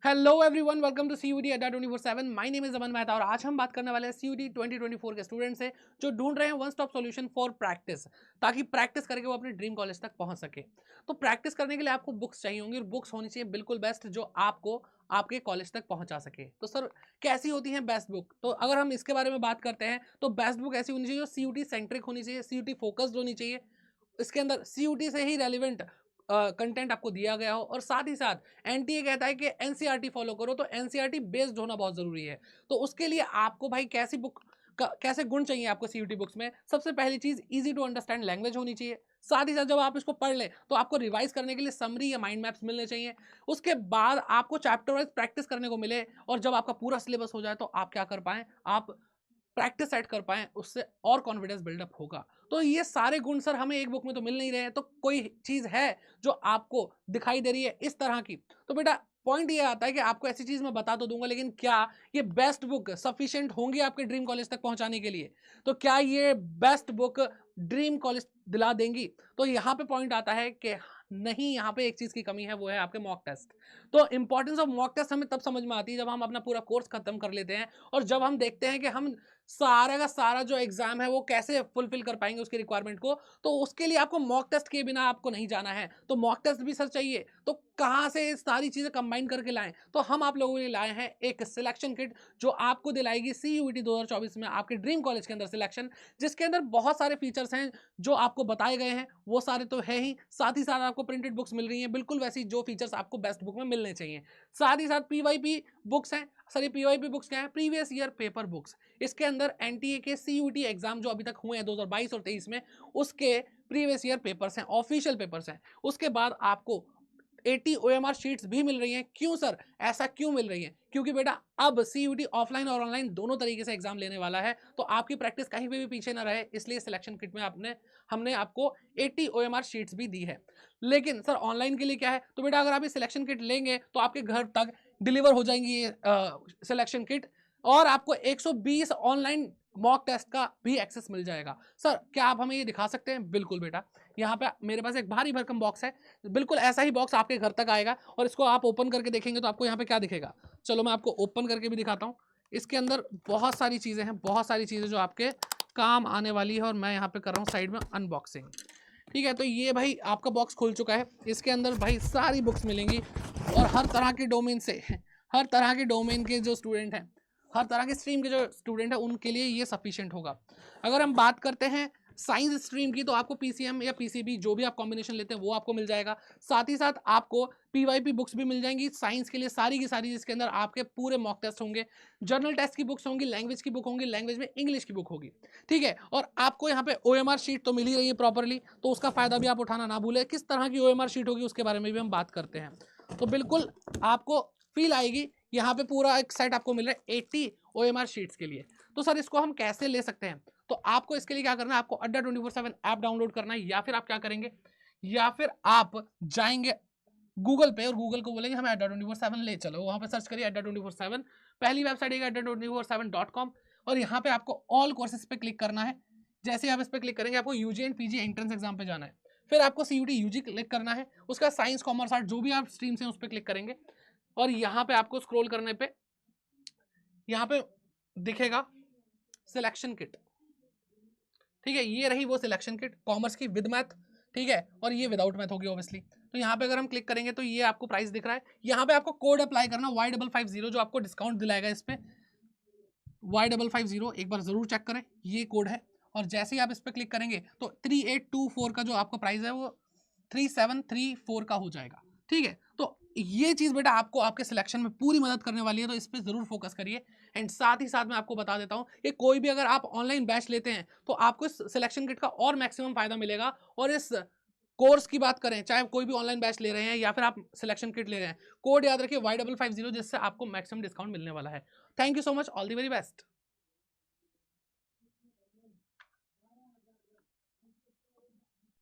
Hello everyone, welcome to CUET Adda 24/7। My name is Aman Mehta और आज हम बात करने वाले हैं सीयूटी 2024 के स्टूडेंट्स से जो ढूंढ रहे हैं one stop solution for practice, ताकि प्रैक्टिस करके वो अपने ड्रीम कॉलेज तक पहुंच सके। तो प्रैक्टिस करने के लिए आपको बुक्स चाहिए होंगी और बुक्स होनी चाहिए बिल्कुल बेस्ट, जो आपको आपके कॉलेज तक पहुंचा सके। तो सर, कैसी होती है बेस्ट बुक? तो अगर हम इसके बारे में बात करते हैं तो बेस्ट बुक ऐसी होनी चाहिए जो सीयूटी सेंट्रिक होनी चाहिए, सीयूटी फोकस्ड होनी चाहिए, इसके अंदर सीयूटी से ही रेलिवेंट कंटेंट आपको दिया गया हो, और साथ ही साथ एनटीए कहता है कि एनसीईआरटी फॉलो करो, तो एनसीईआरटी बेस्ड होना बहुत जरूरी है। तो उसके लिए आपको भाई कैसी बुक कैसे गुण चाहिए आपको सीयूटी बुक्स में? सबसे पहली चीज, इजी टू अंडरस्टैंड लैंग्वेज होनी चाहिए। साथ ही साथ जब आप इसको पढ़ लें तो आपको रिवाइज करने के लिए समरी या माइंड मैप्स मिलने चाहिए। उसके बाद आपको चैप्टर वाइज प्रैक्टिस करने को मिले, और जब आपका पूरा सिलेबस हो जाए तो आप क्या कर पाए, आप प्रैक्टिस सेट कर पाएं, उससे और कॉन्फिडेंस बिल्डअप होगा। तो ये सारे गुण सर हमें एक बुक में तो मिल नहीं रहे हैं, तो कोई चीज है जो आपको दिखाई दे रही है इस तरह की, तो बेटा पॉइंट ये आता है कि आपको ऐसी चीज मैं बता तो दूंगा, लेकिन क्या ये बेस्ट बुक सफिशिएंट होंगी आपके ड्रीम कॉलेज तक पहुंचाने के लिए? तो क्या ये बेस्ट बुक ड्रीम कॉलेज दिला देंगी? तो यहाँ पे पॉइंट आता है कि नहीं, यहाँ पे एक चीज की कमी है, वो है आपके मॉक टेस्ट। तो इंपॉर्टेंस ऑफ मॉक टेस्ट हमें तब समझ में आती है जब हम अपना पूरा कोर्स खत्म कर लेते हैं, और जब हम देखते हैं कि हम सारा का सारा जो एग्जाम है वो कैसे फुलफिल कर पाएंगे उसकी रिक्वायरमेंट को। तो उसके लिए आपको मॉक टेस्ट के बिना आपको नहीं जाना है, तो मॉक टेस्ट भी सर चाहिए। तो कहाँ से ये सारी चीजें कंबाइन करके लाएं? तो हम आप लोगों के लिए लाए हैं एक सिलेक्शन किट जो आपको दिलाएगी सीयूईटी 2024 में आपके ड्रीम कॉलेज के अंदर सिलेक्शन, जिसके अंदर बहुत सारे फीचर्स हैं जो आपको बताए गए हैं, वो सारे तो है ही, साथ ही साथ आपको प्रिंटेड बुक्स मिल रही हैं बिल्कुल वैसी जो फीचर्स आपको बेस्ट बुक में मिलने चाहिए। साथ ही साथ पीवाईपी बुक्स हैं। सर, ये पीवाईपी बुक्स क्या है? Previous year paper books. इसके अंदर एनटीए के सीयूटी एग्जाम जो अभी तक हुए हैं 2022 और 23 में, उसके प्रीवियस ईयर पेपर्स हैं, ऑफिशियल पेपर्स हैं। उसके बाद आपको 80 ओएमआर शीट्स भी मिल रही हैं। क्यों सर, ऐसा क्यों मिल रही है? क्योंकि बेटा अब सीयूटी ऑफलाइन और ऑनलाइन दोनों तरीके से एग्जाम लेने वाला है, तो आपकी प्रैक्टिस कहीं पे भी पीछे ना रहे, इसलिए सिलेक्शन किट में हमने आपको 80 ओएमआर शीट्स भी दी है। लेकिन सर ऑनलाइन के लिए क्या है? तो बेटा अगर आप ये सिलेक्शन किट लेंगे तो आपके घर तक डिलीवर हो जाएंगी ये सिलेक्शन किट, और आपको 120 ऑनलाइन मॉक टेस्ट का भी एक्सेस मिल जाएगा। सर, क्या आप हमें ये दिखा सकते हैं? बिल्कुल बेटा, यहाँ पे मेरे पास एक भारी भरकम बॉक्स है, बिल्कुल ऐसा ही बॉक्स आपके घर तक आएगा, और इसको आप ओपन करके देखेंगे तो आपको यहाँ पे क्या दिखेगा? चलो मैं आपको ओपन करके भी दिखाता हूँ। इसके अंदर बहुत सारी चीज़ें हैं, बहुत सारी चीज़ें जो आपके काम आने वाली है, और मैं यहाँ पे कर रहा हूँ साइड में अनबॉक्सिंग। ठीक है, तो ये भाई आपका बॉक्स खुल चुका है। इसके अंदर भाई सारी बुक्स मिलेंगी, और हर तरह के डोमेन से हर तरह के डोमेन के जो स्टूडेंट हैं, हर तरह के स्ट्रीम के जो स्टूडेंट हैं, उनके लिए ये सफिशिएंट होगा। अगर हम बात करते हैं साइंस स्ट्रीम की, तो आपको पीसीएम या पीसीबी जो भी आप कॉम्बिनेशन लेते हैं वो आपको मिल जाएगा। साथ ही साथ आपको पीवाईपी बुक्स भी मिल जाएंगी साइंस के लिए, सारी की सारी, जिसके अंदर आपके पूरे मॉक टेस्ट होंगे, जर्नल टेस्ट की बुक्स होंगी, लैंग्वेज की बुक होंगी, लैंग्वेज में इंग्लिश की बुक होगी। ठीक है, और आपको यहाँ पे ओएमआर शीट तो मिल ही रही है प्रॉपरली, तो उसका फायदा भी आप उठाना ना भूलें। किस तरह की ओएमआर शीट होगी उसके बारे में भी हम बात करते हैं, तो बिल्कुल आपको फील आएगी। यहाँ पे पूरा एक सेट आपको मिल रहा है 80 ओएमआर शीट्स के लिए। तो सर इसको हम कैसे ले सकते हैं? तो आपको इसके लिए क्या करना है, आपको अड्डा 24/7 ऐप डाउनलोड करना है, या फिर आप क्या करेंगे, या फिर आप जाएंगे गूगल पे और गूगल को बोलेंगे हमें अड्डा 24/7 ले चलो। वहां पे सर्च करिए अड्डा 24/7, पहली वेबसाइट है adda247.com, और यहाँ पे आपको ऑल कोर्सेज पे क्लिक करना है। जैसे आप इस पे क्लिक करेंगे आपको UG and PG entrance exam पे जाना है, फिर आपको सीयूटी यूजी क्लिक करना है, उसका साइंस कॉमर्स आर्ट जो भी आप स्ट्रीम से उस पर क्लिक करेंगे, और यहाँ पे आपको स्क्रॉल करने पे यहाँ पे दिखेगा सिलेक्शन किट। ठीक है, ये रही वो सिलेक्शन किट कॉमर्स की विद मैथ, ठीक है, और ये विदाउट मैथ होगी ऑब्वियसली। तो यहाँ पे अगर हम क्लिक करेंगे तो ये आपको प्राइस दिख रहा है। यहाँ पे आपको कोड अप्लाई करना Y550, जो आपको डिस्काउंट दिलाएगा इस पे। Y550 एक बार जरूर चेक करें, ये कोड है, और जैसे ही आप इस पे क्लिक करेंगे तो 3824 का जो आपका प्राइस है वो 3734 का हो जाएगा। ठीक है, तो ये चीज बेटा आपको आपके सिलेक्शन में पूरी मदद करने वाली है, तो इस पे जरूर फोकस करिए। एंड साथ ही साथ मैं आपको बता देता हूं कि कोई भी अगर आप ऑनलाइन बैच लेते हैं तो आपको इस सिलेक्शन किट का और मैक्सिमम फायदा मिलेगा। और इस कोर्स की बात करें, चाहे कोई भी ऑनलाइन बैच ले रहे हैं या फिर आप सिलेक्शन किट ले रहे हैं, कोड याद रखिए Y550, जिससे आपको मैक्सिमम डिस्काउंट मिलने वाला है। Thank you so much, all the very best.